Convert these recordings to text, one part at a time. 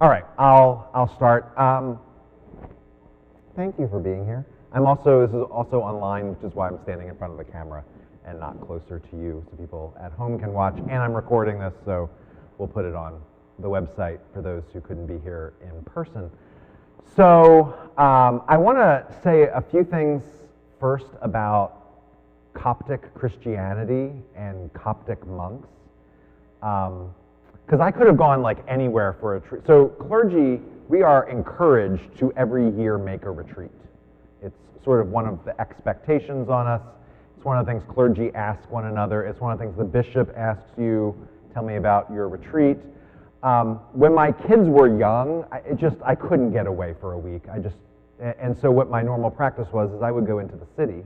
All right, I'll start. Thank you for being here. This is also online, which is why I'm standing in front of the camera and not closer to you, so people at home can watch. And I'm recording this, so we'll put it on the website for those who couldn't be here in person. So I want to say a few things first about Coptic Christianity and Coptic monks. Because I could have gone like anywhere for a retreat. So clergy, we are encouraged to every year make a retreat. It's sort of one of the expectations on us. It's one of the things clergy ask one another. It's one of the things the bishop asks you, tell me about your retreat. When my kids were young, I couldn't get away for a week. And so what my normal practice was is I would go into the city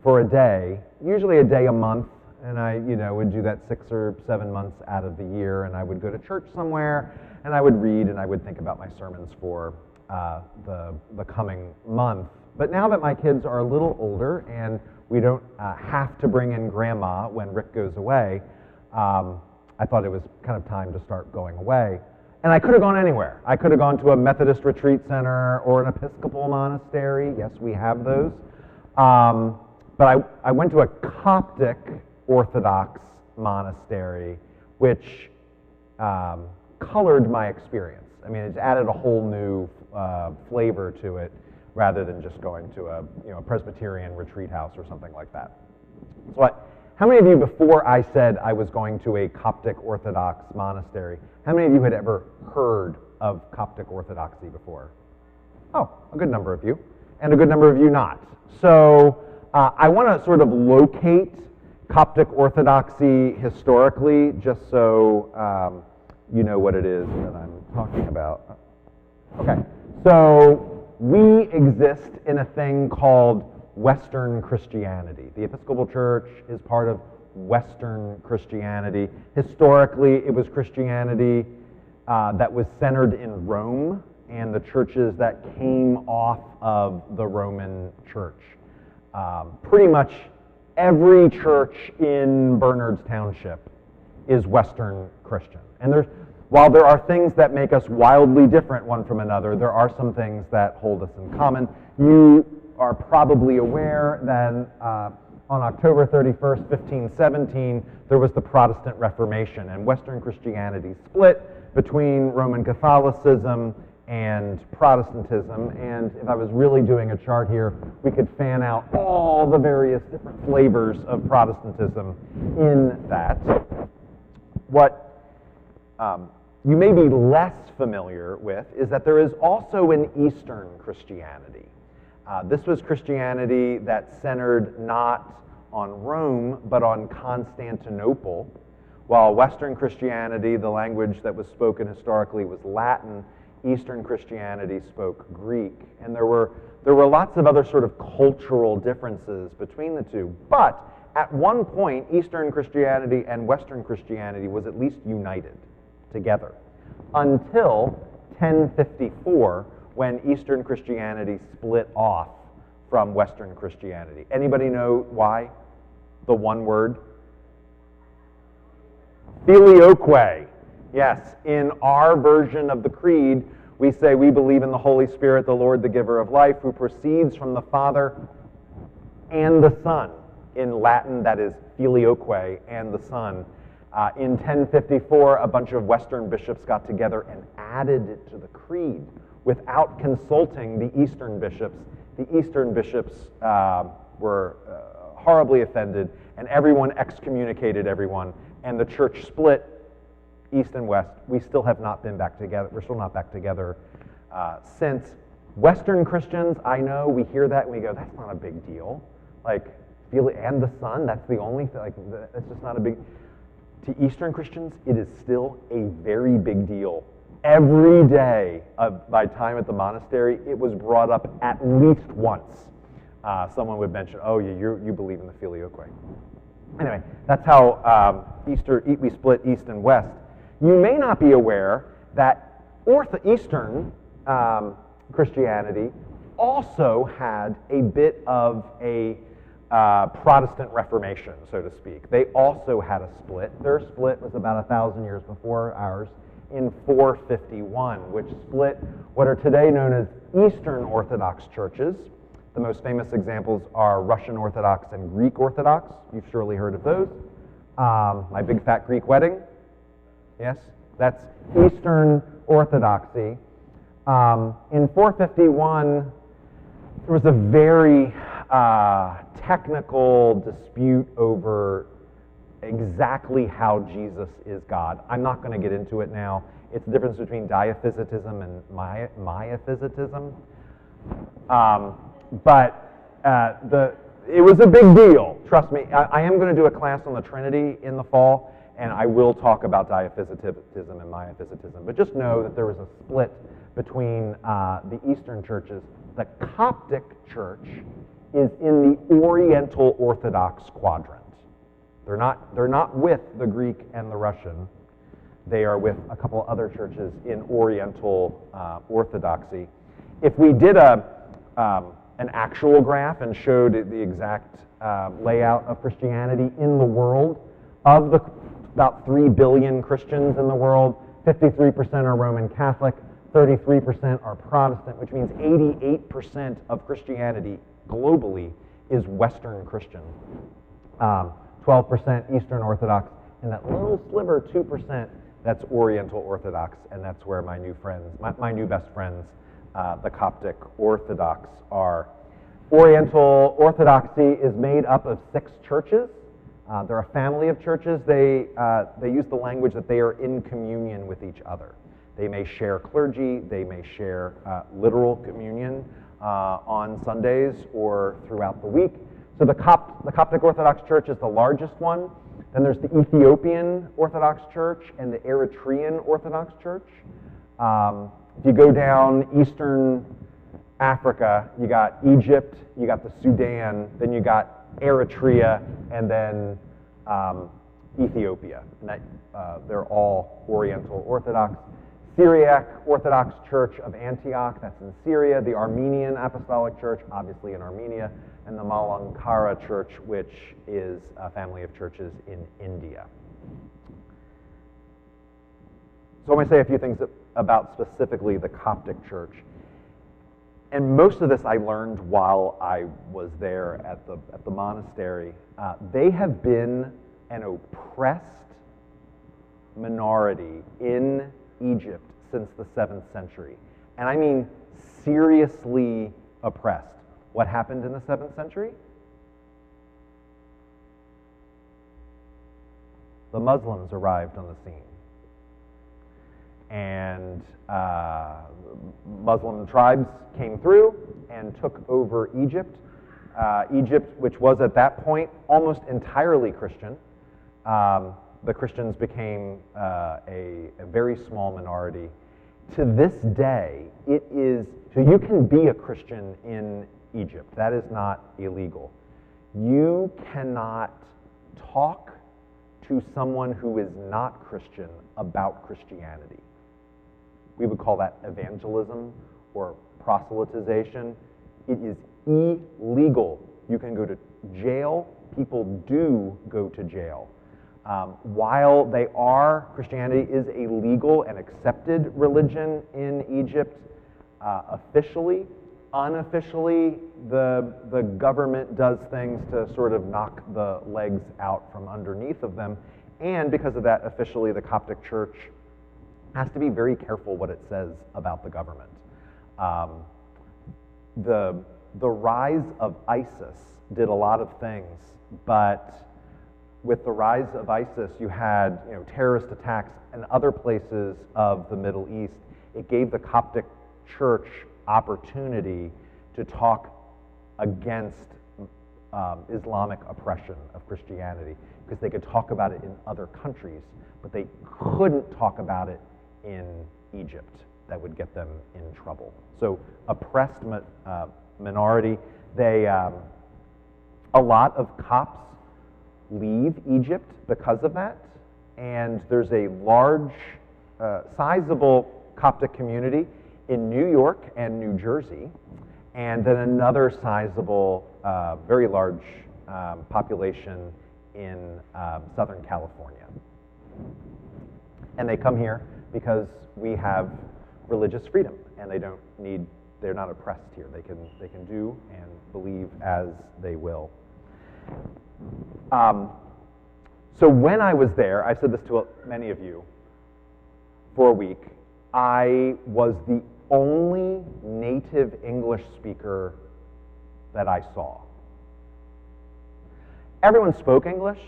for a day, usually a day a month, and I, would do that 6 or 7 months out of the year, and I would go to church somewhere, and I would read, and I would think about my sermons for the coming month. But now that my kids are a little older, and we don't have to bring in grandma when Rick goes away, I thought it was kind of time to start going away. And I could have gone anywhere. I could have gone to a Methodist retreat center or an Episcopal monastery. Yes, we have those. But I went to a Coptic Orthodox monastery, which colored my experience. I mean, it's added a whole new flavor to it rather than just going to a Presbyterian retreat house or something like that. So how many of you, before I said I was going to a Coptic Orthodox monastery, how many of you had ever heard of Coptic Orthodoxy before? Oh, a good number of you, and a good number of you not. So I want to sort of locate Coptic Orthodoxy historically, just so you know what it is that I'm talking about. Okay, so we exist in a thing called Western Christianity. The Episcopal Church is part of Western Christianity. Historically, it was Christianity that was centered in Rome and the churches that came off of the Roman Church. Pretty much every church in Bernards Township is Western Christian. And while there are things that make us wildly different one from another, there are some things that hold us in common. You are probably aware that on October 31st, 1517, there was the Protestant Reformation, and Western Christianity split between Roman Catholicism and Protestantism. And if I was really doing a chart here, we could fan out all the various different flavors of Protestantism in that. What you may be less familiar with is that there is also an Eastern Christianity. This was Christianity that centered not on Rome, but on Constantinople. While Western Christianity, the language that was spoken historically was Latin, Eastern Christianity spoke Greek. And there were lots of other sort of cultural differences between the two. But at one point, Eastern Christianity and Western Christianity was at least united together until 1054, when Eastern Christianity split off from Western Christianity. Anybody know why? The one word? Filioque. Yes, in our version of the Creed, we say we believe in the Holy Spirit, the Lord, the giver of life, who proceeds from the Father and the Son. In Latin, that is Filioque, and the Son. In 1054, a bunch of Western bishops got together and added it to the Creed without consulting the Eastern bishops. The Eastern bishops were horribly offended, and everyone excommunicated everyone, and the church split East and West. We still have not been back together. We're still not back together since. Western Christians, I know, we hear that and we go, that's not a big deal. Like, and the Son, that's the only thing, that's just not a big. To Eastern Christians, it is still a very big deal. Every day of my time at the monastery, it was brought up at least once. Someone would mention, oh, you believe in the Filioque. Anyway, that's how we split East and West. You may not be aware that Eastern Christianity also had a bit of a Protestant Reformation, so to speak. They also had a split. Their split was about 1,000 years before ours, in 451, which split what are today known as Eastern Orthodox churches. The most famous examples are Russian Orthodox and Greek Orthodox. You've surely heard of those. My Big Fat Greek Wedding, yes, that's Eastern Orthodoxy. In 451, there was a very technical dispute over exactly how Jesus is God. I'm not going to get into it now. It's the difference between diaphysitism and miaphysitism. It was a big deal. Trust me. I am going to do a class on the Trinity in the fall, and I will talk about diaphysitism and miaphysitism. But just know that there was a split between the Eastern churches. The Coptic Church is in the Oriental Orthodox quadrant. They're not with the Greek and the Russian. They are with a couple other churches in Oriental Orthodoxy. If we did an actual graph and showed the exact layout of Christianity in the world, of the about 3 billion Christians in the world, 53% are Roman Catholic, 33% are Protestant, which means 88% of Christianity globally is Western Christian. 12% Eastern Orthodox, and that little sliver, 2%, that's Oriental Orthodox, and that's where my new friends, my new best friends, the Coptic Orthodox are. Oriental Orthodoxy is made up of 6 churches. They're a family of churches. They use the language that they are in communion with each other. They may share clergy, they may share literal communion on Sundays or throughout the week. So the Coptic Orthodox Church is the largest one. Then there's the Ethiopian Orthodox Church and the Eritrean Orthodox Church. If you go down Eastern Africa, you got Egypt, you got the Sudan, then you got Eritrea, and then Ethiopia. And they're all Oriental Orthodox. Syriac Orthodox Church of Antioch, that's in Syria. The Armenian Apostolic Church, obviously in Armenia. And the Malankara Church, which is a family of churches in India. So I'm going to say a few things about specifically the Coptic Church. And most of this I learned while I was there at the monastery. They have been an oppressed minority in Egypt since the 7th century. And I mean seriously oppressed. What happened in the 7th century? The Muslims arrived on the scene. And Muslim tribes came through and took over Egypt. Egypt, which was at that point almost entirely Christian, the Christians became a very small minority. To this day, it is, so you can be a Christian in Egypt. That is not illegal. You cannot talk to someone who is not Christian about Christianity. We would call that evangelism or proselytization. It is illegal. You can go to jail. People do go to jail. While Christianity is a legal and accepted religion in Egypt, officially, unofficially, the government does things to sort of knock the legs out from underneath of them. And because of that, officially, the Coptic Church has to be very careful what it says about the government. The rise of ISIS did a lot of things, but with the rise of ISIS, you had terrorist attacks in other places of the Middle East. It gave the Coptic Church opportunity to talk against Islamic oppression of Christianity, because they could talk about it in other countries, but they couldn't talk about it in Egypt. That would get them in trouble. So oppressed minority. A lot of Copts leave Egypt because of that, and there's a large, sizable Coptic community in New York and New Jersey, and then another sizable, very large population in Southern California. And they come here because we have religious freedom, and they're not oppressed here. They can do and believe as they will. So when I was there, I've said this to many of you, for a week, I was the only native English speaker that I saw. Everyone spoke English,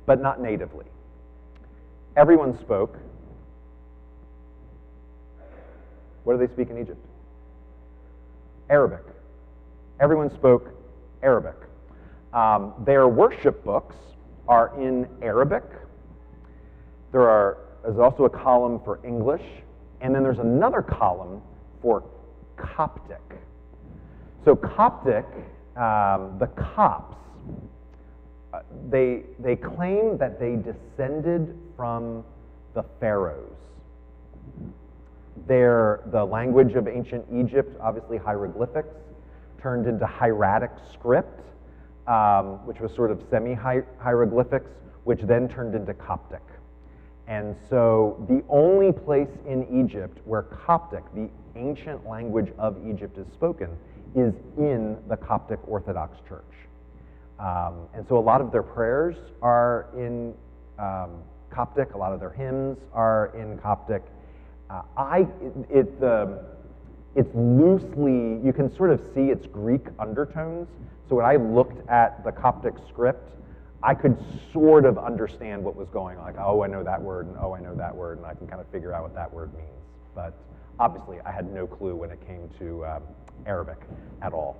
but not natively. Everyone spoke. What do they speak in Egypt? Arabic. Everyone spoke Arabic. Their worship books are in Arabic. There's also a column for English, and then there's another column for Coptic. So Coptic, the Copts, they claim that they descended from the pharaohs. The language of ancient Egypt, obviously hieroglyphics, turned into hieratic script, which was sort of semi-hieroglyphics, which then turned into Coptic. And so the only place in Egypt where Coptic, the ancient language of Egypt, is spoken is in the Coptic Orthodox Church. And so a lot of their prayers are in Coptic, a lot of their hymns are in Coptic. It's loosely, you can sort of see its Greek undertones. So when I looked at the Coptic script, I could sort of understand what was going on. Like, oh, I know that word, and oh, I know that word, and I can kind of figure out what that word means. But obviously, I had no clue when it came to Arabic at all.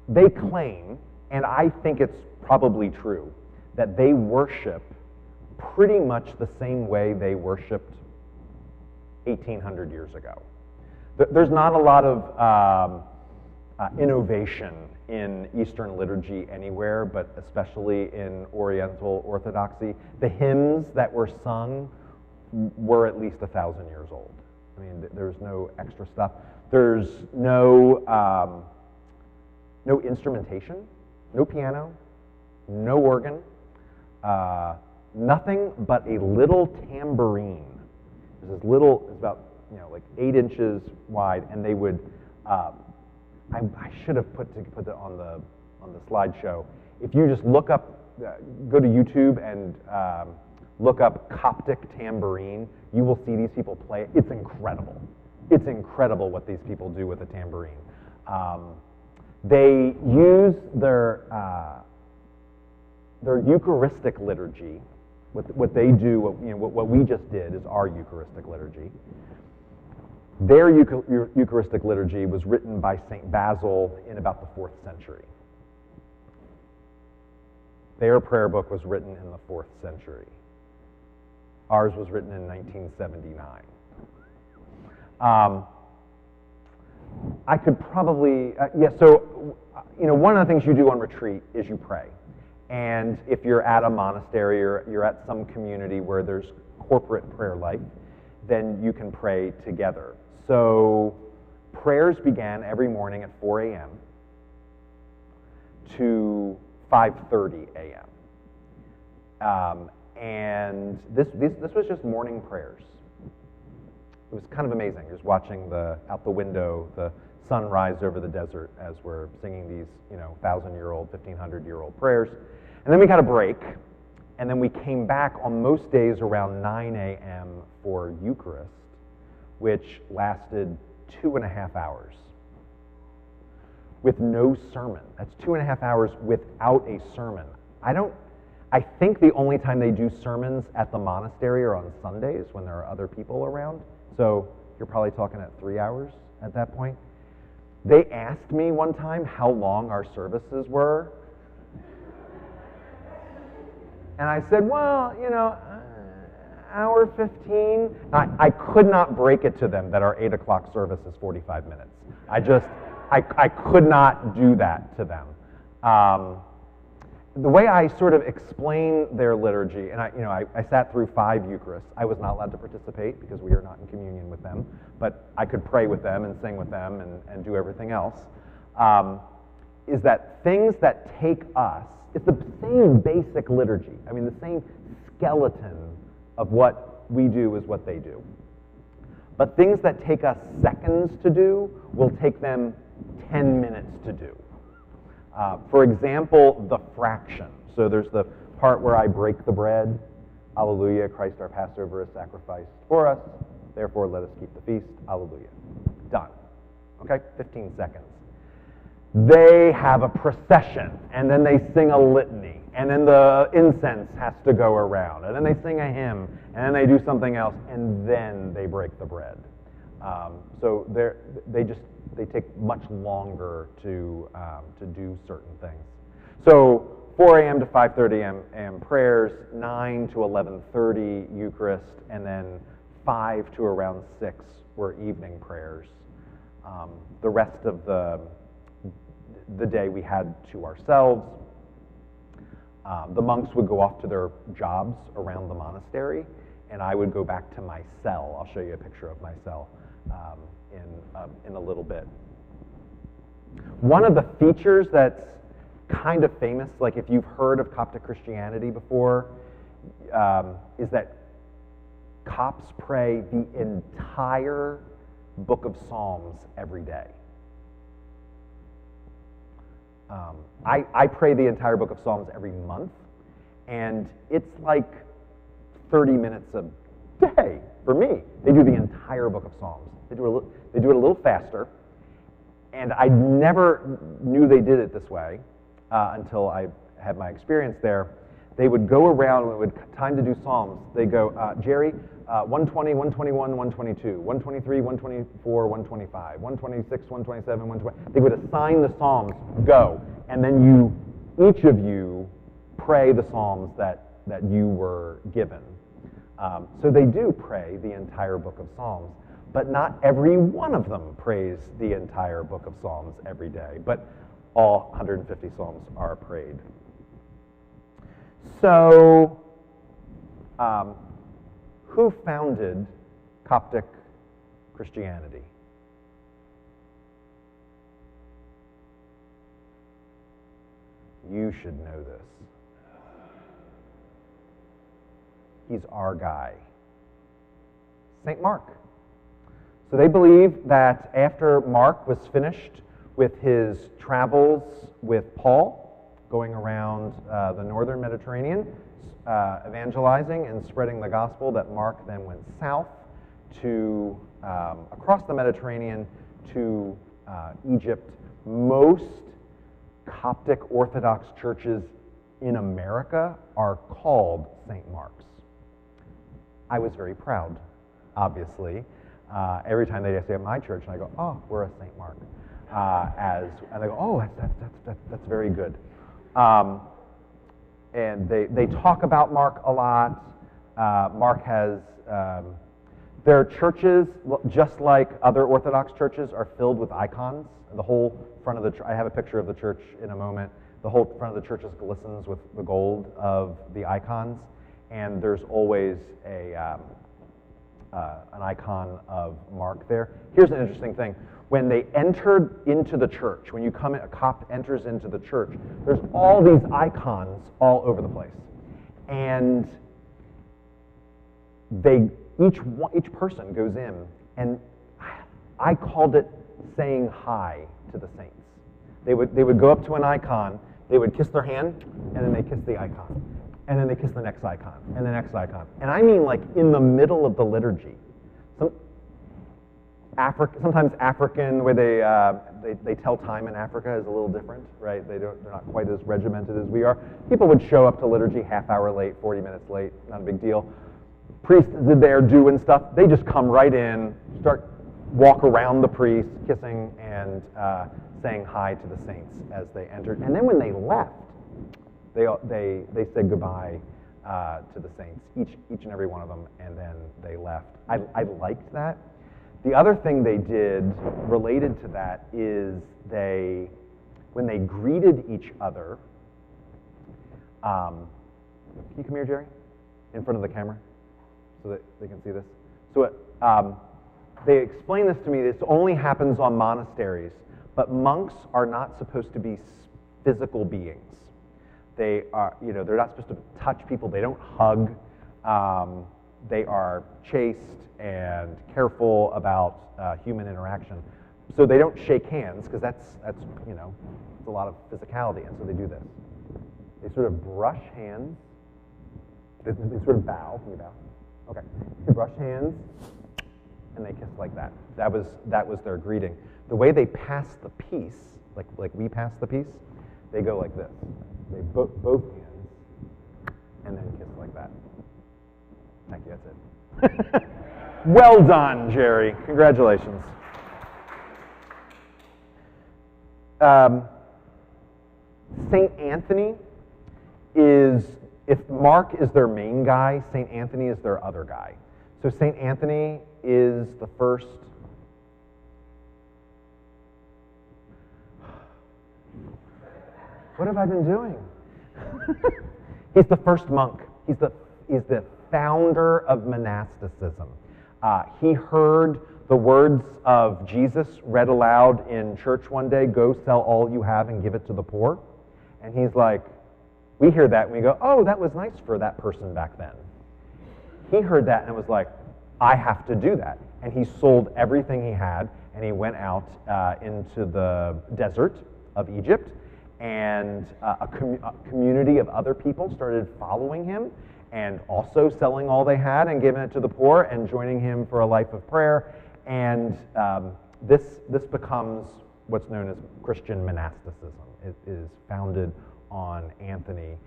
They claim, and I think it's probably true, that they worship pretty much the same way they worshiped 1,800 years ago. There's not a lot of innovation in Eastern liturgy anywhere, but especially in Oriental Orthodoxy. The hymns that were sung were at least 1,000 years old. I mean, there's no extra stuff. There's no instrumentation, no piano, no organ, nothing but a little tambourine. There's this little, it's about like 8 inches wide, and they would. I should have put it on the slideshow. If you just look up, go to YouTube and look up Coptic tambourine, you will see these people play it. It's incredible. It's incredible what these people do with a tambourine. They use their Eucharistic liturgy. What they do, what we just did is our Eucharistic liturgy. Their Eucharistic liturgy was written by St. Basil in about the 4th century. Their prayer book was written in the 4th century. Ours was written in 1979. I could probably, so, one of the things you do on retreat is you pray. And if you're at a monastery or you're at some community where there's corporate prayer life, then you can pray together. So prayers began every morning at 4 a.m. to 5:30 a.m. And this was just morning prayers. It was kind of amazing, just watching out the window, the sun rise over the desert as we're singing these 1,000-year-old, 1,500-year-old prayers. And then we got a break, and then we came back on most days around 9 a.m. for Eucharist, which lasted 2.5 hours with no sermon. That's 2.5 hours without a sermon. I think the only time they do sermons at the monastery are on Sundays when there are other people around. So you're probably talking at 3 hours at that point. They asked me one time how long our services were. And I said, well, hour 15. I could not break it to them that our 8 o'clock service is 45 minutes. I could not do that to them. The way I sort of explain their liturgy, and I sat through 5 Eucharists. I was not allowed to participate because we are not in communion with them, but I could pray with them and sing with them and do everything else. is that things that take us, it's the same basic liturgy. I mean, the same skeleton of what we do is what they do. But things that take us seconds to do will take them 10 minutes to do. For example, the fraction. So there's the part where I break the bread. Alleluia, Christ our Passover is sacrificed for us. Therefore, let us keep the feast. Alleluia. Done. Okay, 15 seconds. They have a procession, and then they sing a litany, and then the incense has to go around, and then they sing a hymn, and then they do something else, and then they break the bread. So they take much longer to do certain things. So 4 a.m. to 5:30 a.m. prayers, 9 to 11:30 Eucharist, and then 5 to around 6 were evening prayers. The rest of the day we had to ourselves. The monks would go off to their jobs around the monastery, and I would go back to my cell. I'll show you a picture of my cell in a little bit. One of the features that's kind of famous, like if you've heard of Coptic Christianity before, is that Copts pray the entire book of Psalms every day. I pray the entire book of Psalms every month, and it's like 30 minutes a day for me. They do the entire book of Psalms. They do it a little faster, and I never knew they did it this way until I had my experience there. They would go around when it was time to do Psalms. They go, Jerry, 120, 121, 122, 123, 124, 125, 126, 127, 120. They would assign the Psalms, go, and then each of you pray the Psalms that you were given. So they do pray the entire book of Psalms, but not every one of them prays the entire book of Psalms every day, but all 150 Psalms are prayed. So, who founded Coptic Christianity? You should know this. He's our guy, St. Mark. So they believe that after Mark was finished with his travels with Paul, going around the northern Mediterranean, evangelizing and spreading the gospel, that Mark then went south to across the Mediterranean to Egypt. Most Coptic Orthodox churches in America are called St. Mark's. I was very proud, obviously. Every time they say at my church, and I go, oh, we're a St. Mark. And they go, oh, that's very good. And they talk about Mark a lot. Mark has, their churches, just like other Orthodox churches, are filled with icons. The whole front of the, I have a picture of the church in a moment. The whole front of the church glistens with the gold of the icons. And there's always an icon of Mark there. Here's an interesting thing. When they entered into the church, when you come in, a Copt enters into the church, there's all these icons all over the place. And each person goes in, and I called it saying hi to the saints. They would go up to an icon, they would kiss their hand, and then they kiss the icon. And then they kiss the next icon, and the next icon. And I mean like in the middle of the liturgy. Sometimes African, the way they tell time in Africa is a little different, right? They're not quite as regimented as we are. People would show up to liturgy half hour late, 40 minutes late, not a big deal. Priests are there doing stuff. They just come right in, walk around the priest, kissing and saying hi to the saints as they entered. And then when they left, they said goodbye to the saints, each and every one of them, and then they left. I liked that. The other thing they did related to that is when they greeted each other, can you come here, Jerry, in front of the camera so that they can see this? So they explain this to me. This only happens on monasteries, But monks are not supposed to be physical beings. They are, they're not supposed to touch people. They don't hug. They are chaste and careful about human interaction. So they don't shake hands because that's it's a lot of physicality, and so they do this. They sort of brush hands. They sort of bow. Can you bow? Okay. They brush hands, and they kiss like that. That was their greeting. The way they pass the peace, like we pass the peace, they go like this. They both hands, and then kiss like that. Thank you. That's it. Well done, Jerry. Congratulations. St. Anthony is, if Mark is their main guy, St. Anthony is their other guy. So St. Anthony is the first. What have I been doing? He's the first monk. He's the founder of monasticism. He heard the words of Jesus read aloud in church one day, "Go sell all you have and give it to the poor." And he's like, we hear that and we go, "Oh, that was nice for that person back then." He heard that and was like, "I have to do that." And he sold everything he had and he went out into the desert of Egypt, and a community of other people started following him and also selling all they had and giving it to the poor and joining him for a life of prayer. And this becomes what's known as Christian monasticism. It is founded on Anthony.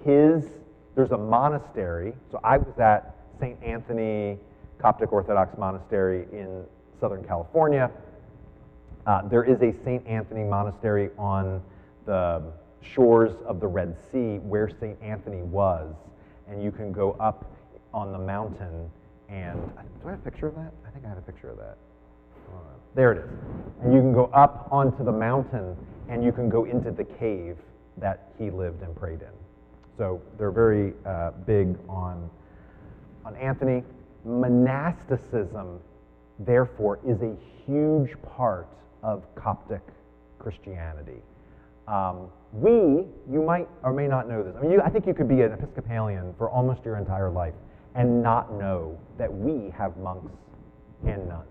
There's a monastery. So I was at St. Anthony Coptic Orthodox Monastery in Southern California. There is a St. Anthony Monastery on the shores of the Red Sea where St. Anthony was, and you can go up on the mountain and, do I have a picture of that? I think I have a picture of that. There it is. And you can go up onto the mountain and you can go into the cave that he lived and prayed in. So they're very big on Anthony. Monasticism, therefore, is a huge part of Coptic Christianity. You might or may not know this. I think you could be an Episcopalian for almost your entire life and not know that we have monks and nuns.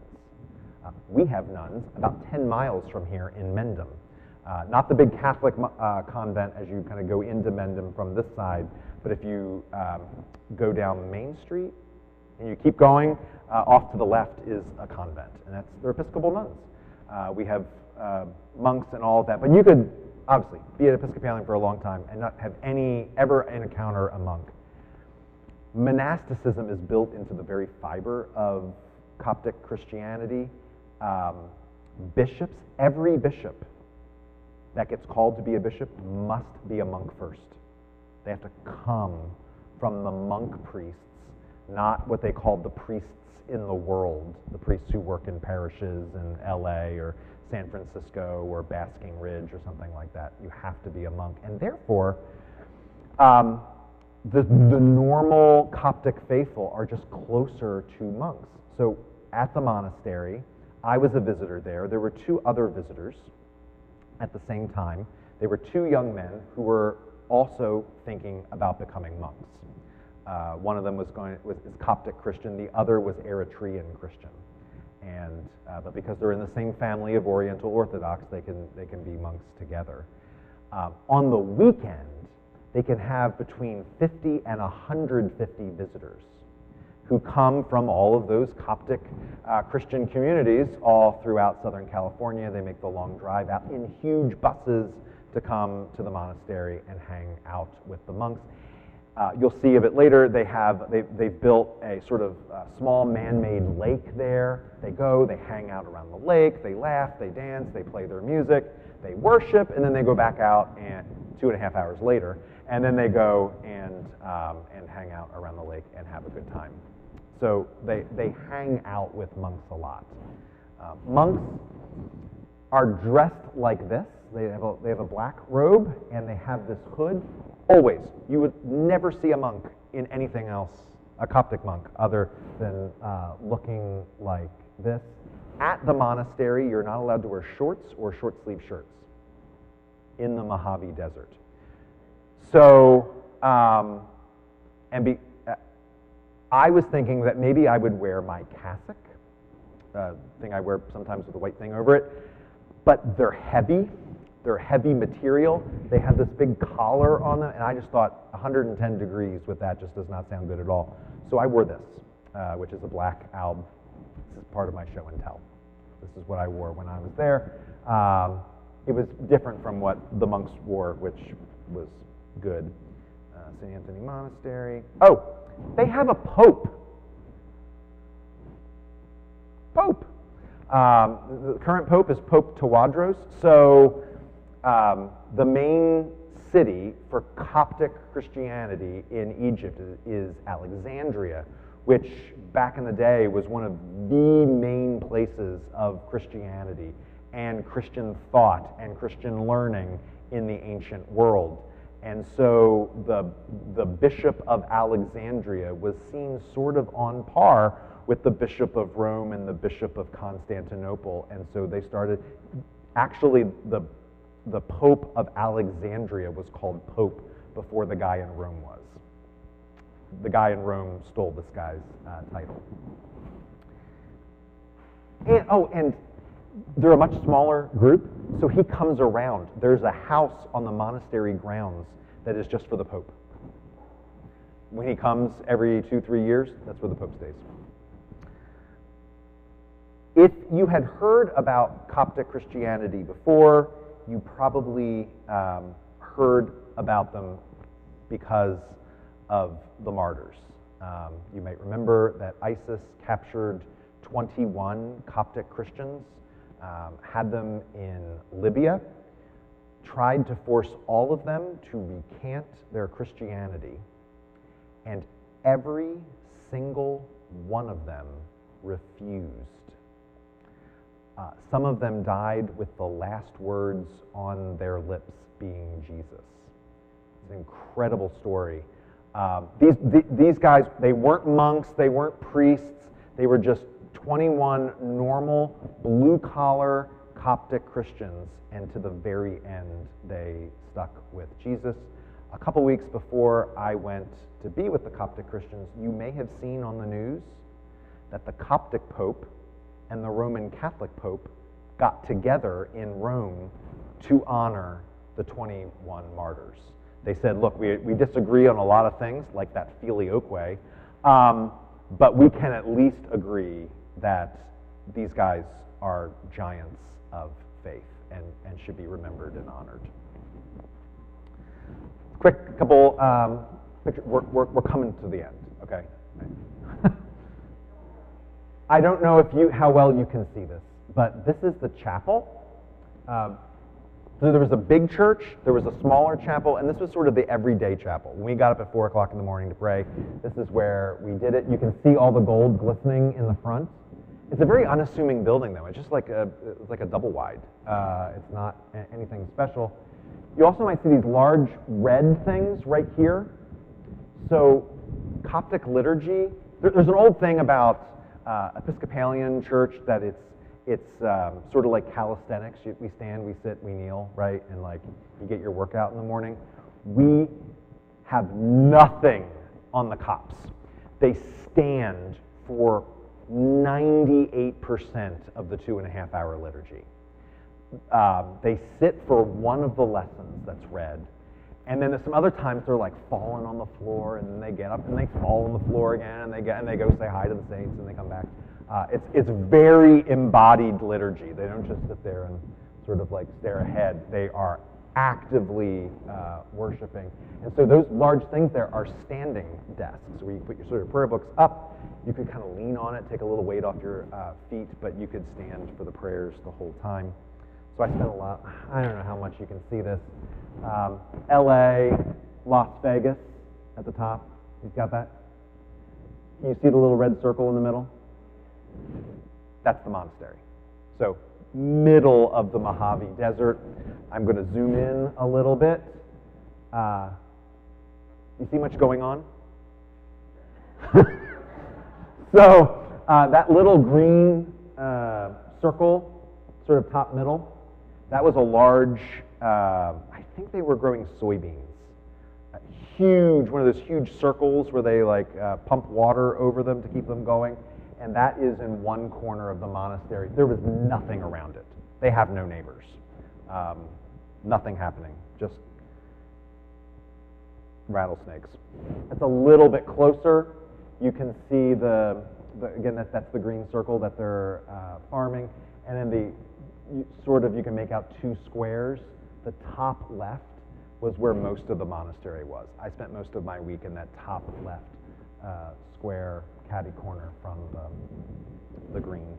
We have nuns about 10 miles from here in Mendham. Not the big Catholic convent as you kind of go into Mendham from this side, but if you go down Main Street and you keep going, off to the left is a convent, and they're Episcopal nuns. We have monks and all of that, but you could obviously be an Episcopalian for a long time and not have ever encounter a monk. Monasticism is built into the very fiber of Coptic Christianity. Bishops, every bishop that gets called to be a bishop must be a monk first. They have to come from the monk priests, not what they call the priests in the world, the priests who work in parishes in LA or San Francisco or Basking Ridge or something like that. You have to be a monk. And therefore, the normal Coptic faithful are just closer to monks. So at the monastery, I was a visitor there. There were two other visitors at the same time. They were two young men who were also thinking about becoming monks. One of them is Coptic Christian. The other was Eritrean Christian. And but because they're in the same family of Oriental Orthodox, they can be monks together. On the weekend, they can have between 50 and 150 visitors who come from all of those Coptic Christian communities all throughout Southern California. They make the long drive out in huge buses to come to the monastery and hang out with the monks. You'll see a bit later, they've built a sort of small man-made lake there. They go, they hang out around the lake, they laugh, they dance, they play their music, they worship, and then they go back out and 2.5 hours later, and then they go and hang out around the lake and have a good time. So they hang out with monks a lot. Monks are dressed like this. They have a black robe and they have this hood. Always. You would never see a monk in anything else, a Coptic monk, other than looking like this. at the monastery, you're not allowed to wear shorts or short sleeve shirts in the Mojave Desert. So, I was thinking that maybe I would wear my cassock, thing I wear sometimes with a white thing over it, but they're heavy material. They have this big collar on them, and I just thought 110 degrees with that just does not sound good at all. So I wore this, which is a black alb. This is part of my show and tell. This is what I wore when I was there. It was different from what the monks wore, which was good. St. Anthony Monastery. Oh, they have a pope. The current pope is Pope Tawadros. So the main city for Coptic Christianity in Egypt is Alexandria, which back in the day was one of the main places of Christianity and Christian thought and Christian learning in the ancient world. And so the Bishop of Alexandria was seen sort of on par with the Bishop of Rome and the Bishop of Constantinople. And so they started, actually the Pope of Alexandria was called Pope before the guy in Rome was. The guy in Rome stole this guy's title. And they're a much smaller group, so he comes around. There's a house on the monastery grounds that is just for the Pope. When he comes every 2-3 years, that's where the Pope stays. If you had heard about Coptic Christianity before, you probably heard about them because of the martyrs. You might remember that ISIS captured 21 Coptic Christians, had them in Libya, tried to force all of them to recant their Christianity, and every single one of them refused. Some of them died with the last words on their lips being Jesus. It's an incredible story. These guys, they weren't monks, they weren't priests, they were just 21 normal, blue-collar Coptic Christians, and to the very end, they stuck with Jesus. A couple weeks before I went to be with the Coptic Christians, you may have seen on the news that the Coptic Pope and the Roman Catholic Pope got together in Rome to honor the 21 martyrs. They said, look, we disagree on a lot of things, like that filioque, but we can at least agree that these guys are giants of faith and should be remembered and honored. Quick couple pictures. We're coming to the end, okay? I don't know how well you can see this, but this is the chapel. So there was a big church, there was a smaller chapel, and this was sort of the everyday chapel. When we got up at 4 o'clock in the morning to pray, this is where we did it. You can see all the gold glistening in the front. It's a very unassuming building, though. It's just like a double wide. It's not anything special. You also might see these large red things right here. So Coptic liturgy, there's an old thing about Episcopalian church that it's sort of like calisthenics. We stand, we sit, we kneel, right? And like you get your workout in the morning. We have nothing on the Copts. They stand for 98% of the 2.5-hour liturgy. They sit for one of the lessons that's read. And then there's some other times they're like falling on the floor, and then they get up and they fall on the floor again, and they go say hi to the saints, and they come back. It's very embodied liturgy. They don't just sit there and sort of like stare ahead. They are actively worshiping. And so those large things there are standing desks, where you put your sort of prayer books up. You could kind of lean on it, take a little weight off your feet, but you could stand for the prayers the whole time. So I spent a lot. I don't know how much you can see this. LA, Las Vegas at the top. You've got that? Can you see the little red circle in the middle? That's the monastery. So middle of the Mojave Desert. I'm going to zoom in a little bit. You see much going on? So that little green circle, sort of top middle. That was a large, I think they were growing soybeans. Huge, one of those huge circles where they like pump water over them to keep them going. And that is in one corner of the monastery. There was nothing around it. They have no neighbors. Nothing happening, just rattlesnakes. It's a little bit closer. You can see again, that's the green circle that they're farming. And then you can make out two squares. The top left was where most of the monastery was. I spent most of my week in that top left square catty corner from the green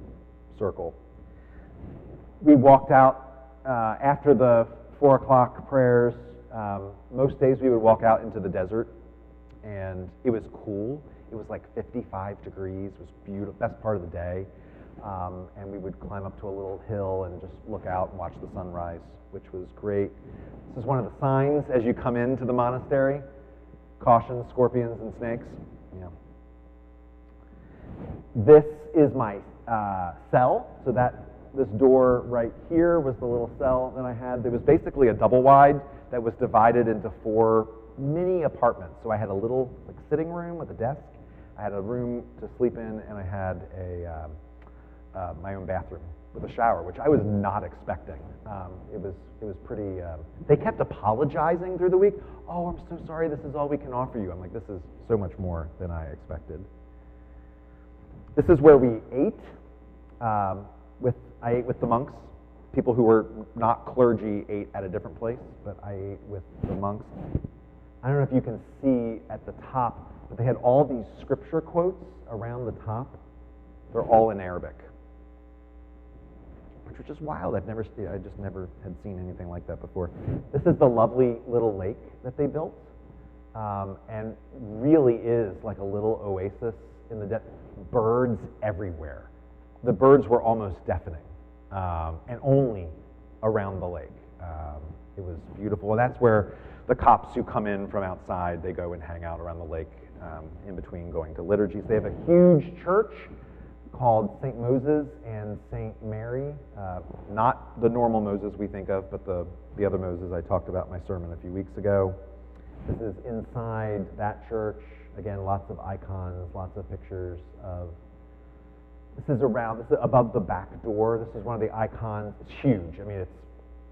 circle. We walked out after the 4 o'clock prayers. Most days we would walk out into the desert, and it was cool. It was like 55 degrees. It was beautiful, best part of the day. And we would climb up to a little hill and just look out and watch the sunrise, which was great. This is one of the signs as you come into the monastery. Caution, scorpions and snakes. Yeah. This is my cell. So this door right here was the little cell that I had. There was basically a double wide that was divided into 4 mini apartments. So I had a little sitting room with a desk. I had a room to sleep in, and I had my own bathroom with a shower, which I was not expecting. It was pretty. They kept apologizing through the week. Oh, I'm so sorry. This is all we can offer you. I'm like, this is so much more than I expected. This is where we ate. I ate with the monks. People who were not clergy ate at a different place, but I ate with the monks. I don't know if you can see at the top, but they had all these scripture quotes around the top. They're all in Arabic, which was just wild. I just never had seen anything like that before. This is the lovely little lake that they built, and really is like a little oasis in the desert. Birds everywhere. The birds were almost deafening, and only around the lake. It was beautiful. And that's where the cops who come in from outside, they go and hang out around the lake in between going to liturgies. They have a huge church called St. Moses and St. Mary. Not the normal Moses we think of, but the other Moses I talked about in my sermon a few weeks ago. This is inside that church. Again, lots of icons, lots of pictures of. This is above the back door. This is one of the icons. It's huge. I mean, it's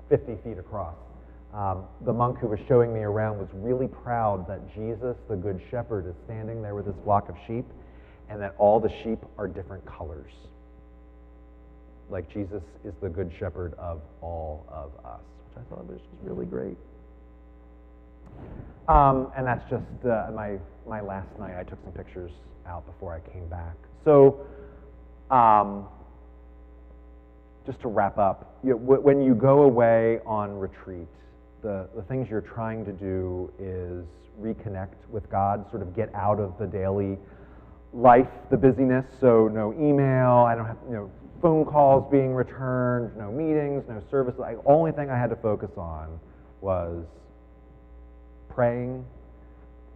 50 feet across. The monk who was showing me around was really proud that Jesus, the Good Shepherd, is standing there with his flock of sheep, and that all the sheep are different colors. Like Jesus is the Good Shepherd of all of us, which I thought was just really great. And that's just my last night. I took some pictures out before I came back. So, just to wrap up, when you go away on retreat, the things you're trying to do is reconnect with God, sort of get out of the daily life, the busyness. So no email, I don't have phone calls being returned, no meetings, no service. The only thing I had to focus on was praying,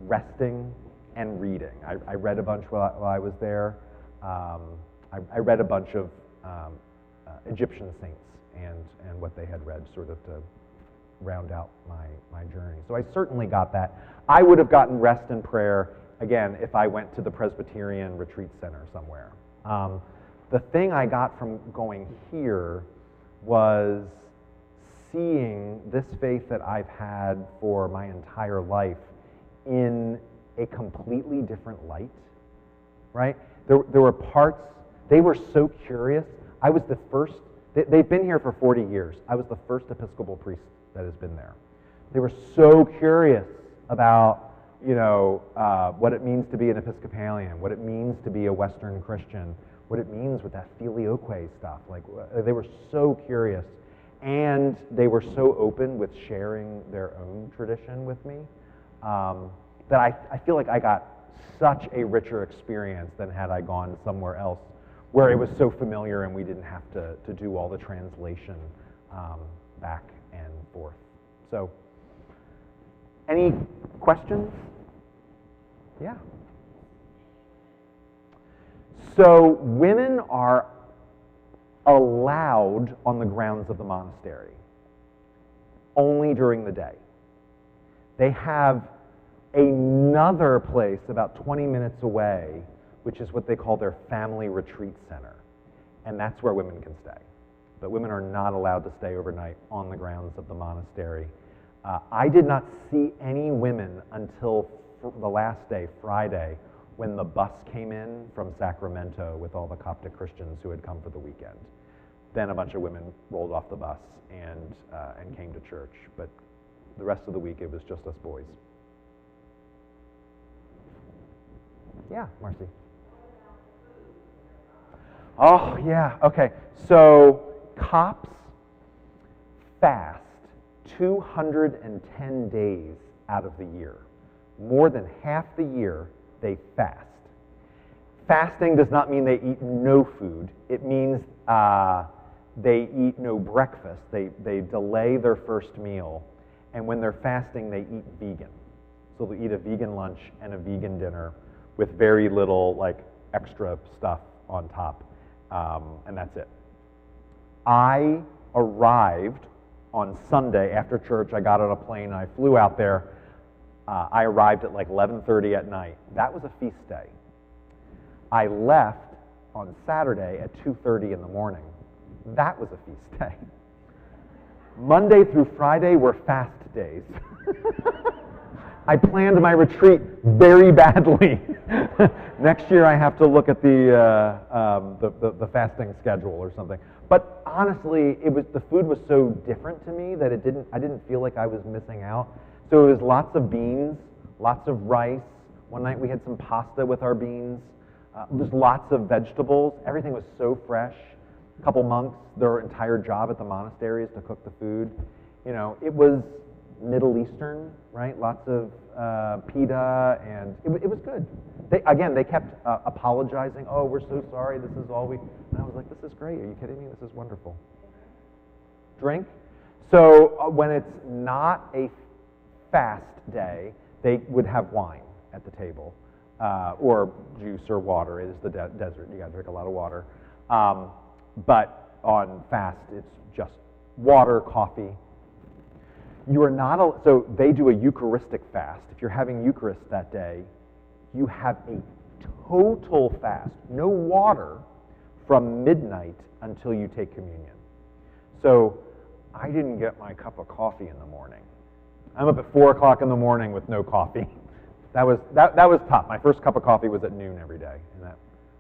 resting, and reading. I read a bunch while I was there. I read a bunch of Egyptian saints and what they had read, sort of to round out my journey. So I certainly got that. I would have gotten rest and prayer, again, if I went to the Presbyterian retreat center somewhere. The thing I got from going here was seeing this faith that I've had for my entire life in a completely different light, right? There were parts, they were so curious. I was the first, they've been here for 40 years. I was the first Episcopal priest that has been there. They were so curious about, what it means to be an Episcopalian, what it means to be a Western Christian, what it means with that filioque stuff. Like, they were so curious, and they were so open with sharing their own tradition with me, that I feel like I got such a richer experience than had I gone somewhere else where it was so familiar and we didn't have to do all the translation back and forth. So, any questions? Yeah. So women are allowed on the grounds of the monastery, only during the day. They have another place about 20 minutes away, which is what they call their family retreat center. And that's where women can stay. But women are not allowed to stay overnight on the grounds of the monastery. I did not see any women until the last day, Friday, when the bus came in from Sacramento with all the Coptic Christians who had come for the weekend. Then a bunch of women rolled off the bus and came to church. But the rest of the week, it was just us boys. Yeah, Marcy. Oh, yeah, okay. So Copts fast 210 days out of the year. More than half the year, they fast. Fasting does not mean they eat no food. It means they eat no breakfast. They delay their first meal. And when they're fasting, they eat vegan. So they'll eat a vegan lunch and a vegan dinner with very little extra stuff on top. And that's it. I arrived on Sunday after church. I got on a plane and I flew out there. I arrived at 11:30 at night. That was a feast day. I left on Saturday at 2:30 in the morning. That was a feast day. Monday through Friday were fast days. I planned my retreat very badly. Next year I have to look at the fasting schedule or something. But honestly, the food was so different to me that I didn't feel like I was missing out. So it was lots of beans, lots of rice. One night we had some pasta with our beans. Just lots of vegetables. Everything was so fresh. A couple monks, their entire job at the monastery is to cook the food. It was Middle Eastern, right? Lots of pita, and it was good. They kept apologizing. Oh, we're so sorry. This is all we. And I was like, this is great. Are you kidding me? This is wonderful. Drink. So when it's not a fast day, they would have wine at the table, or juice or water. It is the desert. You got to drink a lot of water. But on fast, it's just water, coffee. You are not, so they do a Eucharistic fast. If you're having Eucharist that day, you have a total fast, no water, from midnight until you take communion. So I didn't get my cup of coffee in the morning. I'm up at 4 o'clock in the morning with no coffee. That was tough. My first cup of coffee was at noon every day,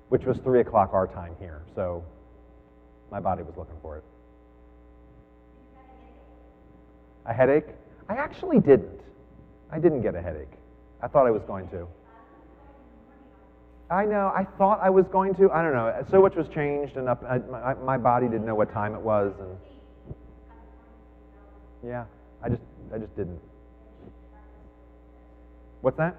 which was 3 o'clock our time here. So my body was looking for it. A headache? I actually didn't. I didn't get a headache. I thought I was going to. I know. I thought I was going to. I don't know. So much was changed, and my body didn't know what time it was, and yeah, I just didn't. What's that?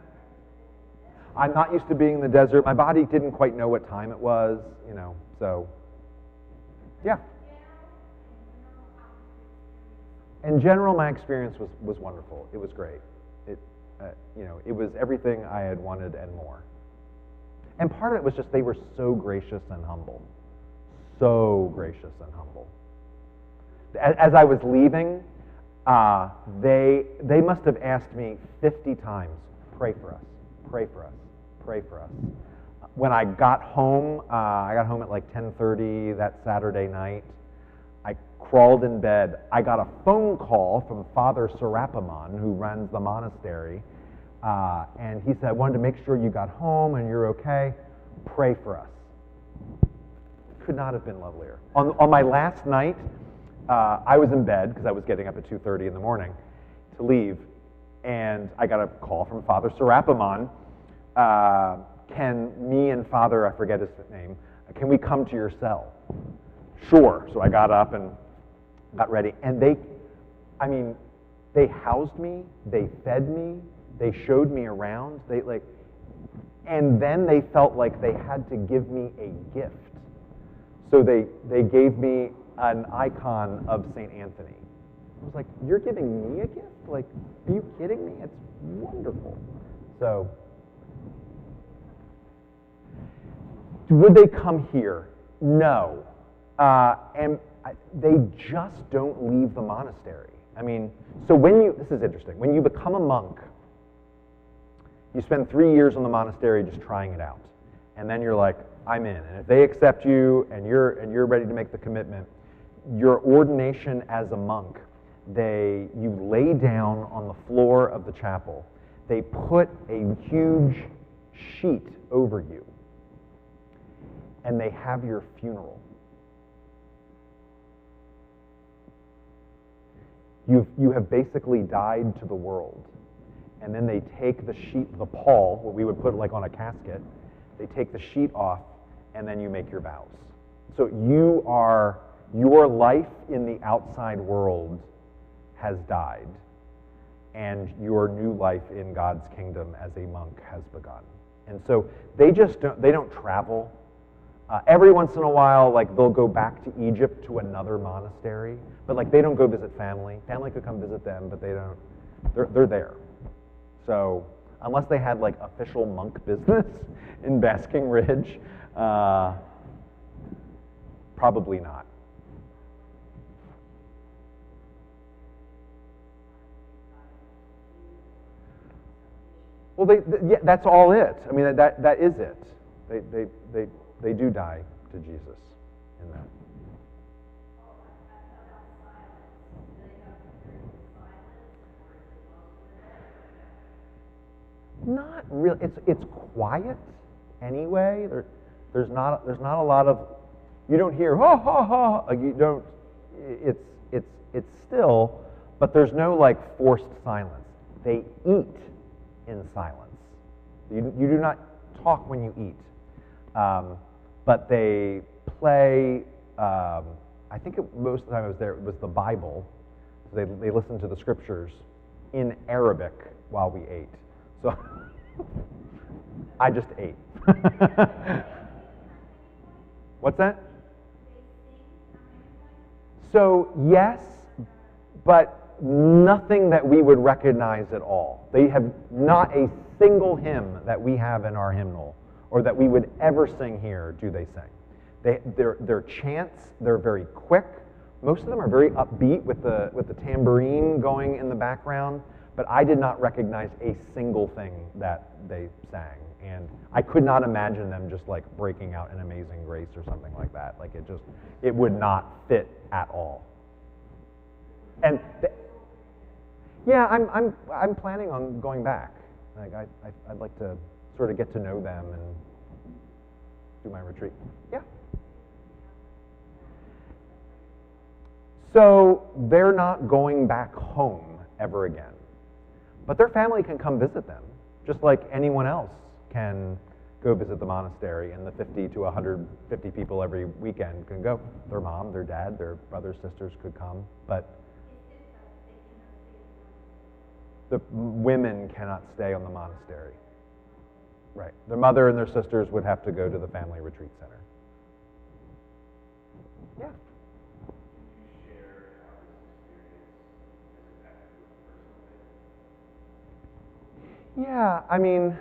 I'm not used to being in the desert. My body didn't quite know what time it was, so yeah. In general, my experience was wonderful. It was great. It was everything I had wanted and more. And part of it was just they were so gracious and humble. So gracious and humble. As I was leaving, they must have asked me 50 times, pray for us, pray for us, pray for us. When I got home at 10:30 that Saturday night. I crawled in bed. I got a phone call from Father Serapamon, who runs the monastery, and he said, I wanted to make sure you got home and you're okay. Pray for us. Could not have been lovelier. On my last night, I was in bed because I was getting up at 2:30 in the morning to leave, and I got a call from Father Serapamon. Can me and Father, I forget his name, can we come to your cell? Sure. So I got up and got ready, and they housed me, they fed me, they showed me around, and then they felt like they had to give me a gift. So they gave me an icon of St. Anthony. I was like, you're giving me a gift? Are you kidding me? It's wonderful. So, would they come here? No. And they just don't leave the monastery. I mean, so this is interesting, when you become a monk, you spend 3 years in the monastery just trying it out. And then you're like, I'm in. And if they accept you and you're ready to make the commitment, your ordination as a monk, you lay down on the floor of the chapel. They put a huge sheet over you, and they have your funeral. You have basically died to the world. And then they take the sheet, the pall, what we would put like on a casket, they take the sheet off, and then you make your vows. So your life in the outside world has died, and your new life in God's kingdom as a monk has begun. And so they don't travel. Every once in a while, like they'll go back to Egypt to another monastery, but like they don't go visit family. Family could come visit them, but they're there. So unless they had like official monk business in Basking Ridge, probably not. Well, yeah, that's all it. I mean, that is it. They do die to Jesus in that. Not really. It's quiet anyway. There's not a lot of, you don't hear ha ha ha. Like you don't. It's still, but there's no like forced silence. They eat in silence. You do not talk when you eat, but they play. I think most of the time I was there, it was the Bible. So they listened to the scriptures in Arabic while we ate. So I just ate. What's that? So yes, but nothing that we would recognize at all. They have not a single hymn that we have in our hymnal or that we would ever sing here do they sing. Their chants, they're very quick. Most of them are very upbeat with the tambourine going in the background, but I did not recognize a single thing that they sang. And I could not imagine them just like breaking out in Amazing Grace or something like that. Like it would not fit at all. And yeah, I'm planning on going back. Like I'd like to sort of get to know them and do my retreat. Yeah. So they're not going back home ever again. But their family can come visit them, just like anyone else can go visit the monastery, and the 50 to 150 people every weekend can go. Their mom, their dad, their brothers, sisters could come, but the women cannot stay on the monastery. Right. Their mother and their sisters would have to go to the family retreat center. Yeah. Yeah, I mean,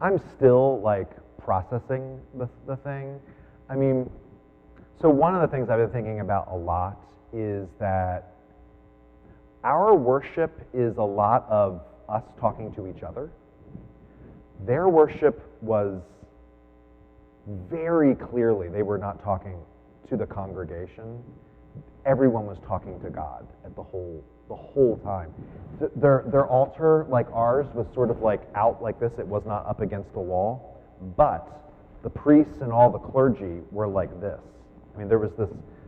I'm still like processing the thing. I mean, so one of the things I've been thinking about a lot is that our worship is a lot of us talking to each other. Their worship was very clearly, they were not talking to the congregation. Everyone was talking to God at the whole time. Their altar, like ours, was sort of like out like this. It was not up against a wall. But the priests and all the clergy were like this. I mean, there was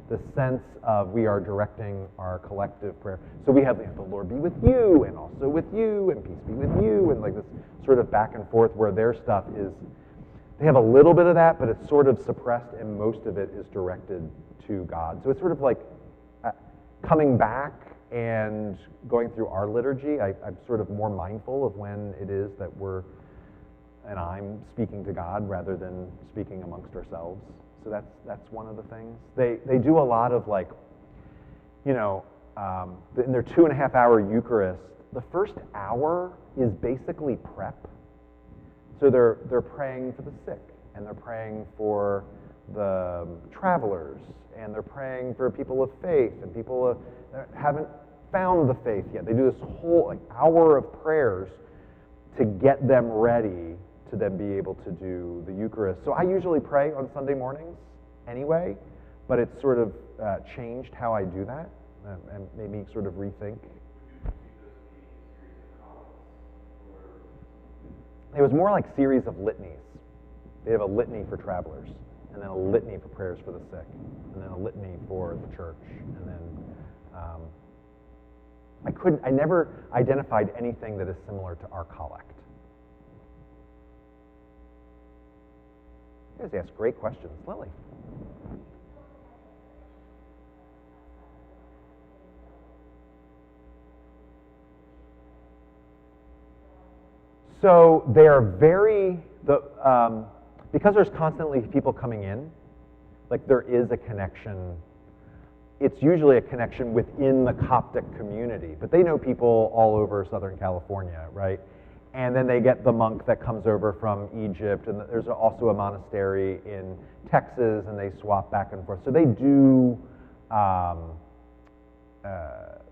this sense of we are directing our collective prayer. So we have the Lord be with you, and also with you, and peace be with you, and like this sort of back and forth where their stuff is, they have a little bit of that, but it's sort of suppressed, and most of it is directed to God. So it's sort of like coming back and going through our liturgy. I'm sort of more mindful of when it is that I'm speaking to God rather than speaking amongst ourselves. So that's one of the things. They do a lot of like, in their 2.5 hour Eucharist, the first hour is basically prep. So they're praying for the sick, and they're praying for the travelers, and they're praying for people of faith and people that haven't found the faith yet. They do this whole hour of prayers to get them ready to then be able to do the Eucharist. So I usually pray on Sunday mornings anyway, but it's sort of changed how I do that and made me sort of rethink. It was more like series of litanies. They have a litany for travelers, and then a litany for prayers for the sick, and then a litany for the church, and then I never identified anything that is similar to our collect. You guys ask great questions. Lily. So they are because there's constantly people coming in, like there is a connection. It's usually a connection within the Coptic community, but they know people all over Southern California, right? And then they get the monk that comes over from Egypt, and there's also a monastery in Texas, and they swap back and forth. So they do,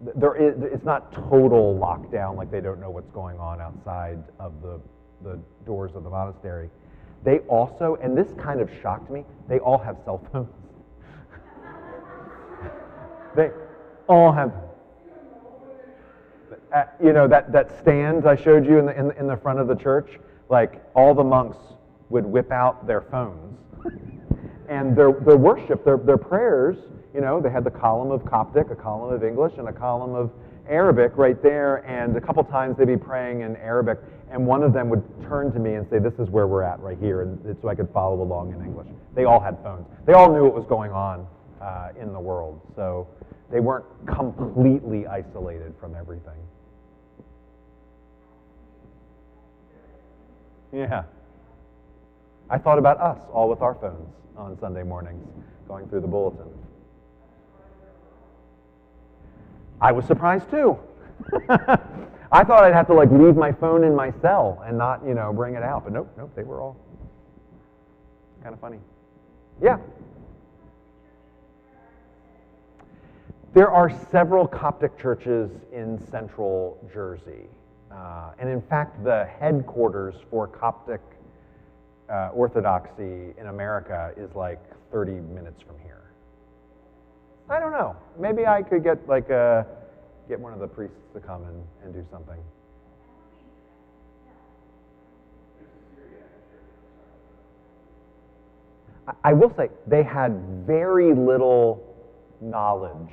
it's not total lockdown, like they don't know what's going on outside of the doors of the monastery. They also, and this kind of shocked me, they all have cell phones. They all have, that stand I showed you in the front of the church. Like all the monks would whip out their phones, and their worship, their prayers. They had the column of Coptic, a column of English, and a column of Arabic right there. And a couple times they'd be praying in Arabic, and one of them would turn to me and say, "This is where we're at right here," and so I could follow along in English. They all had phones. They all knew what was going on in the world, so they weren't completely isolated from everything. Yeah. I thought about us all with our phones on Sunday mornings, going through the bulletin. I was surprised too. I thought I'd have to leave my phone in my cell and not, bring it out. But nope, they were all kind of funny. Yeah. There are several Coptic churches in central Jersey. And in fact, the headquarters for Coptic Orthodoxy in America is 30 minutes from here. I don't know. Maybe I could get one of the priests to come and do something. I will say they had very little knowledge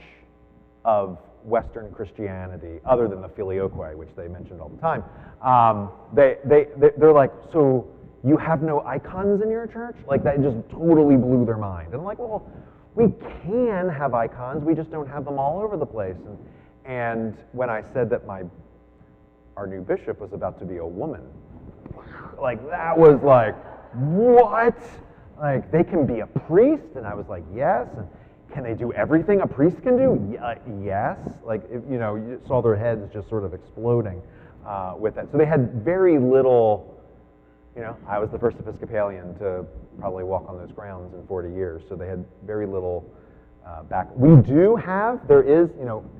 of Western Christianity, other than the filioque, which they mentioned all the time. They're like, so you have no icons in your church? That just totally blew their mind. And I'm like, well, we can have icons, we just don't have them all over the place. And when I said that our new bishop was about to be a woman, that was what? They can be a priest? And I was like, yes. And can they do everything a priest can do? Yes. You saw their heads just sort of exploding with that. So they had very little, I was the first Episcopalian to probably walk on those grounds in 40 years. So they had very little back. There is,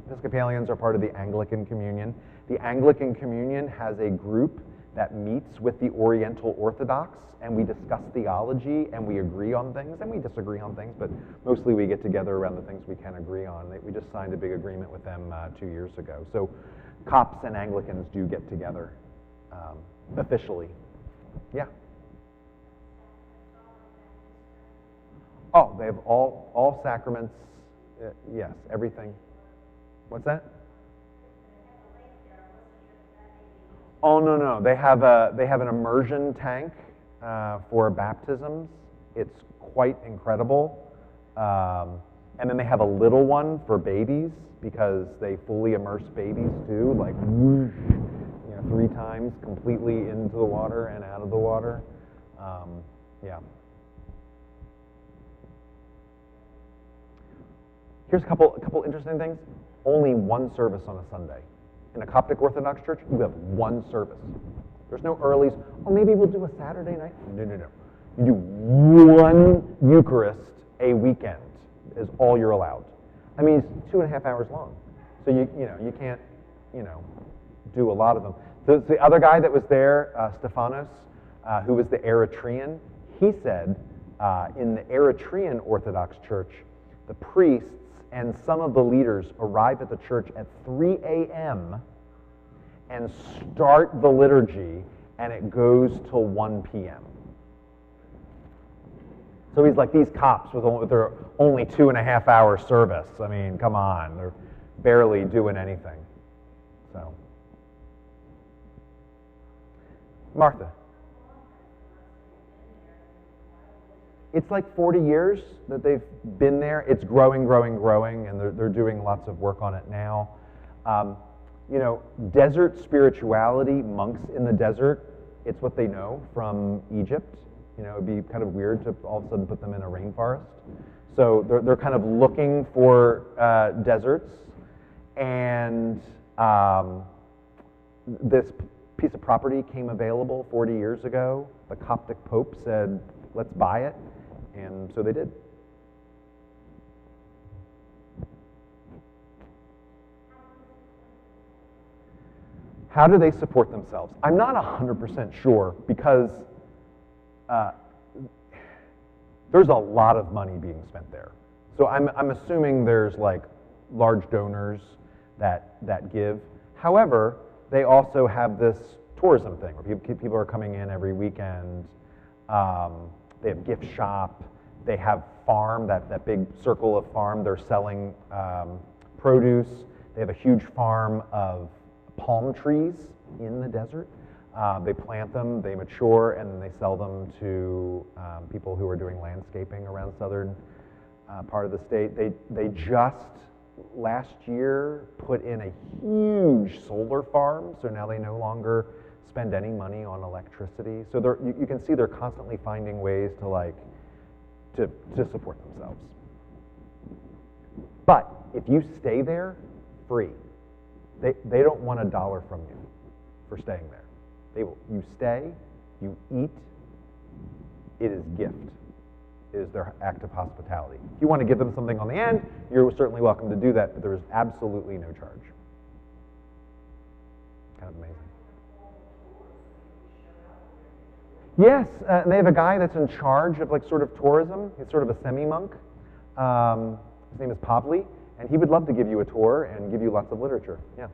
Episcopalians are part of the Anglican Communion. The Anglican Communion has a group that meets with the Oriental Orthodox, and we discuss theology, and we agree on things, and we disagree on things, but mostly we get together around the things we can agree on. We just signed a big agreement with them 2 years ago. So Copts and Anglicans do get together officially. Yeah. Oh, they have all sacraments. Yes, everything. What's that? Oh, no. They have an immersion tank for baptisms. It's quite incredible. And then they have a little one for babies, because they fully immerse babies too, whoosh, 3 times completely into the water and out of the water. Yeah. Here's a couple interesting things. Only one service on a Sunday. In a Coptic Orthodox church, you have one service. There's no earlies. Oh, maybe we'll do a Saturday night. No. You do one Eucharist a weekend is all you're allowed. I mean, it's 2.5 hours long. So you can't, do a lot of them. The other guy that was there, Stephanos, who was the Eritrean, he said in the Eritrean Orthodox Church, the priests and some of the leaders arrive at the church at 3 a.m. and start the liturgy, and it goes till 1 p.m. So he's like, these cops with their only 2.5 hour service. I mean, come on, they're barely doing anything. So, Martha. It's like 40 years that they've been there. It's growing, and they're doing lots of work on it now. Desert spirituality, monks in the desert, it's what they know from Egypt. It'd be kind of weird to all of a sudden put them in a rainforest. So they're kind of looking for deserts. And this piece of property came available 40 years ago. The Coptic Pope said, let's buy it. And so they did. How do they support themselves? I'm not 100% sure because there's a lot of money being spent there. So I'm assuming there's like large donors that give. However, they also have this tourism thing where people are coming in every weekend. They have gift shop. They have farm, that big circle of farm. They're selling produce. They have a huge farm of palm trees in the desert. They plant them, they mature, and then they sell them to people who are doing landscaping around southern part of the state. They just last year put in a huge solar farm, so now they no longer spend any money on electricity. So you can see they're constantly finding ways to support themselves. But if you stay there, free. They don't want $1 from you for staying there. You stay, you eat, it is gift. It is their act of hospitality. If you want to give them something on the end, you're certainly welcome to do that, but there is absolutely no charge. Kind of amazing. Yes, they have a guy that's in charge of sort of tourism. He's sort of a semi-monk. His name is Pavli, and he would love to give you a tour and give you lots of literature. Yeah.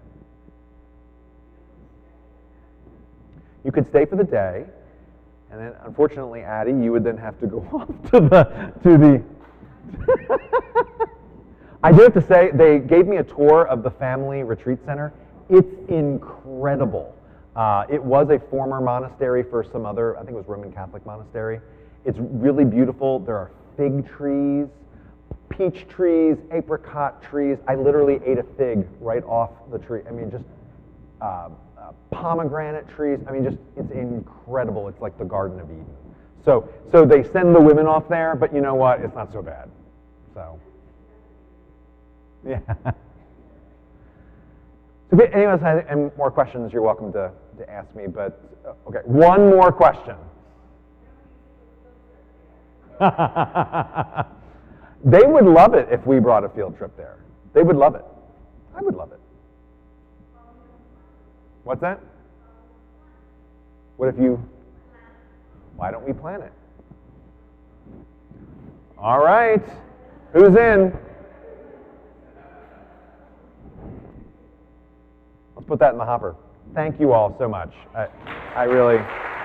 You could stay for the day, and then unfortunately, Addie, you would then have to go off to the I do have to say, they gave me a tour of the family retreat center. It's incredible. It was a former monastery for some other, I think it was Roman Catholic monastery. It's really beautiful. There are fig trees, peach trees, apricot trees. I literally ate a fig right off the tree. I mean, just pomegranate trees. I mean, it's incredible. It's like the Garden of Eden. So they send the women off there, but you know what? It's not so bad. So, yeah. So if anyone has any more questions, you're welcome to ask me. But, okay, one more question. They would love it if we brought a field trip there. They would love it. I would love it. What's that? What if why don't we plan it? All right. Who's in? Let's put that in the hopper. Thank you all so much. I really...